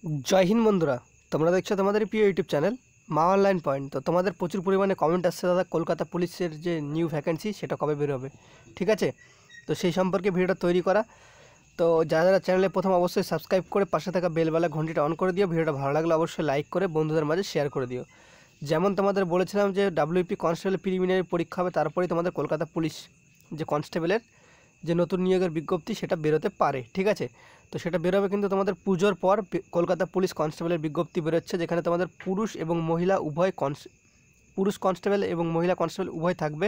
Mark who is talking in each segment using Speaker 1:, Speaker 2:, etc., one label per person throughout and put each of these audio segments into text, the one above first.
Speaker 1: जय हिंद बंधुरा तुम्हारा देखो तुम्हारे प्रिय यूट्यूब चैनल मा अनलाइन पॉइंट। तो तुम्हारे प्रचुर परिमाणे कमेंट आसছে दादा कलकाता पुलिसेर जे निउ भैकेंसि सेटा कবে बेर होबे। ठीक है, तो সেই সম্পর্কে ভিডিওটা তৈরি করা। তো যারা যারা চ্যানেলে প্রথম অবশ্যই সাবস্ক্রাইব করে পাশে থাকা বেলবেলা ঘন্টিটা অন করে দিও। ভিডিওটা ভালো লাগলে অবশ্যই লাইক করে বন্ধুদের মাঝে শেয়ার করে দিও। যেমন তোমাদের বলেছিলাম যে ডাব্লিউপি কনস্টেবল প্রিলিমিনারি পরীক্ষা হবে, তারপরেই তোমাদের কলকাতা পুলিশ যে কনস্টেবলের যে নতুন নিয়োগের বিজ্ঞপ্তি সেটা বেরোতে পারে। ঠিক আছে, তো সেটা বেরোবে কিন্তু তোমাদের পুজোর পর। কলকাতা পুলিশ কনস্টেবলের বিজ্ঞপ্তি বেরোচ্ছে, যেখানে তোমাদের পুরুষ এবং মহিলা উভয় পুরুষ কনস্টেবল এবং মহিলা কনস্টেবল উভয় থাকবে।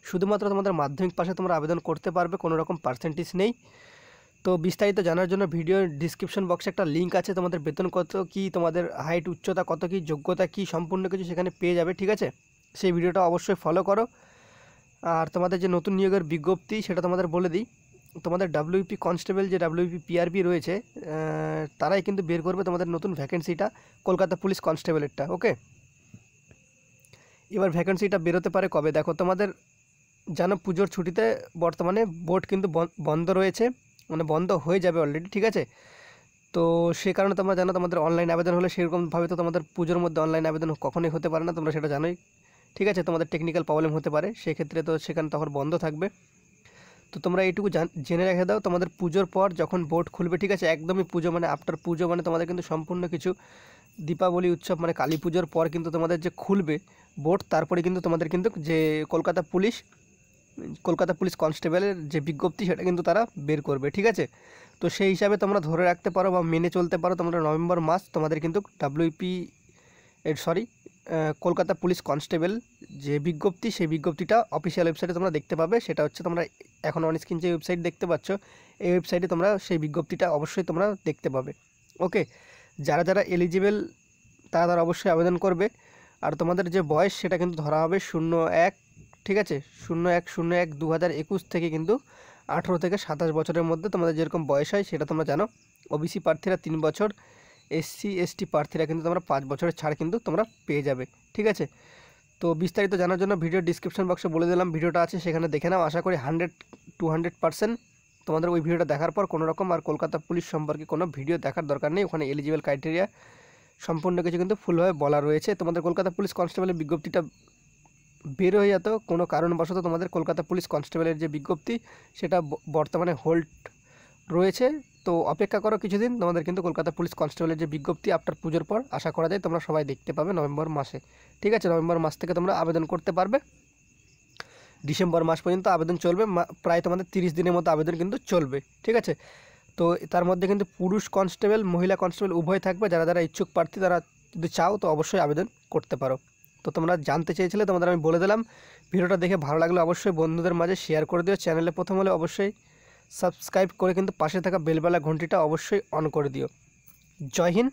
Speaker 1: শুধুমাত্র তোমাদের মাধ্যমিক পাশে তোমরা আবেদন করতে পারবে, কোনো রকম পার্সেন্টেজ নেই। তো বিস্তারিত জানার জন্য ভিডিওর ডিসক্রিপশন বক্সে একটা লিঙ্ক আছে, তোমাদের বেতন কত কি, তোমাদের হাইট উচ্চতা কত কি, যোগ্যতা কি, সম্পূর্ণ কিছু সেখানে পেয়ে যাবে। ঠিক আছে, সেই ভিডিওটা অবশ্যই ফলো করো। আর তোমাদের যে নতুন নিয়োগের বিজ্ঞপ্তি সেটা তোমাদের বলে দিই। তোমাদের ডাব্লিউপি কনস্টেবল যে ডাব্লিউপি পিআরবি রয়েছে তারাই কিন্তু বের করবে তোমাদের নতুন ভ্যাকেন্সিটা, কলকাতা পুলিশ কনস্টেবলেরটা। ওকে, এবার ভ্যাকেন্সিটা বেরোতে পারে কবে দেখো। তোমাদের জানো পুজোর ছুটিতে বর্তমানে বোর্ড কিন্তু বন্ধ রয়েছে, মানে বন্ধ হয়ে যাবে অলরেডি। ঠিক আছে, তো সে কারণে তোমরা জানো তোমাদের অনলাইন আবেদন হলে সেরকমভাবে তো তোমাদের পুজোর মধ্যে অনলাইন আবেদন কখনোই হতে পারে না, তোমরা সেটা জানোই। ঠিক আছে, তোমাদের টেকনিক্যাল প্রবলেম হতে পারে, সেক্ষেত্রে তো সেখানে তখন বন্ধ থাকবে। তো তোমরা এইটুকু জেনে রেখে দাও, তোমাদের পুজোর পর যখন বোর্ড খুলবে, ঠিক আছে, একদমই পুজো মানে আফটার পুজো, মানে তোমাদের কিন্তু সম্পূর্ণ কিছু দীপাবলি উৎসব মানে কালী পুজোর পর কিন্তু তোমাদের যে খুলবে বোর্ড, তারপরে কিন্তু তোমাদের কিন্তু যে কলকাতা পুলিশ কনস্টেবলের যে বিজ্ঞপ্তি সেটা কিন্তু তারা বের করবে। ঠিক আছে, তো সেই হিসাবে তোমরা ধরে রাখতে পারো বা মেনে চলতে পারো, তোমরা নভেম্বর মাস তোমাদের কিন্তু কলকাতা পুলিশ কনস্টেবল যে বিজ্ঞপ্তি সেই বিজ্ঞপ্তিটা অফিসিয়াল ওয়েবসাইটে তোমরা দেখতে পাবে। সেটা হচ্ছে তোমরা এখন অন স্ক্রিন যে ওয়েবসাইট দেখতে পাচ্ছ, এই ওয়েবসাইটে তোমরা সেই বিজ্ঞপ্তিটা অবশ্যই তোমরা দেখতে পাবে। ওকে, যারা যারা এলিজিবল তারা অবশ্যই আবেদন করবে। আর তোমাদের যে বয়স সেটা কিন্তু ধরা হবে 01, ঠিক আছে, 01/01/2021 থেকে কিন্তু 18 থেকে 27 বছরের মধ্যে তোমাদের যেরকম বয়স হয় সেটা তোমরা জানো। ওবিসি প্রার্থীরা 3 বছর, এসসি এসটি প্রার্থীরা কিন্তু তোমরা 5 বছরের ছাড় কিন্তু তোমরা পেয়ে যাবে। ঠিক আছে, তো বিস্তারিত জানার জন্য ভিডিও ডিসক্রিপশন বক্সে বলে দিলাম ভিডিওটা আছে, সেখানে দেখে নাও। আশা করি 100% তোমাদের ওই ভিডিওটা দেখার পর কোনো রকম আর কলকাতা পুলিশ সম্পর্কে কোনো ভিডিও দেখার দরকার নেই। ওখানে এলিজিবল ক্রাইটেরিয়া সম্পূর্ণ কিছু কিন্তু ফুলভাবে বলা রয়েছে। তোমাদের কলকাতা পুলিশ কনস্টেবলের বিজ্ঞপ্তিটা বের হয়ে যেত, কোনো কারণবশত তোমাদের কলকাতা পুলিশ কনস্টেবলের যে বিজ্ঞপ্তি সেটা বর্তমানে হোল্ড রয়েছে। তো অপেক্ষা করো কিছুদিন, তোমাদের কিন্তু কলকাতা পুলিশ কনস্টেবলের যে বিজ্ঞপ্তি আফটার পুজোর পর আশা করা যায় তোমরা সবাই দেখতে পাবে নভেম্বর মাসে। ঠিক আছে, নভেম্বর মাস থেকে তোমরা আবেদন করতে পারবে, ডিসেম্বর মাস পর্যন্ত আবেদন চলবে। প্রায় তোমাদের 30 দিনের মতো আবেদন কিন্তু চলবে। ঠিক আছে, তো তার মধ্যে কিন্তু পুরুষ কনস্টেবল মহিলা কনস্টেবল উভয় থাকবে। যারা যারা ইচ্ছুক প্রার্থী তারা যদি চাও তো অবশ্যই আবেদন করতে পারো। তো তোমরা জানতে চেয়েছিলে, তোমাদের আমি বলে দিলাম। ভিডিওটা দেখে ভালো লাগলে অবশ্যই বন্ধুদের মাঝে শেয়ার করে দিও। চ্যানেলে প্রথম হলে অবশ্যই সাবস্ক্রাইব করে কিন্তু পাশে থাকা বেলবেলা ঘন্টিটা অবশ্যই অন করে দিও। জয় হিন্দ।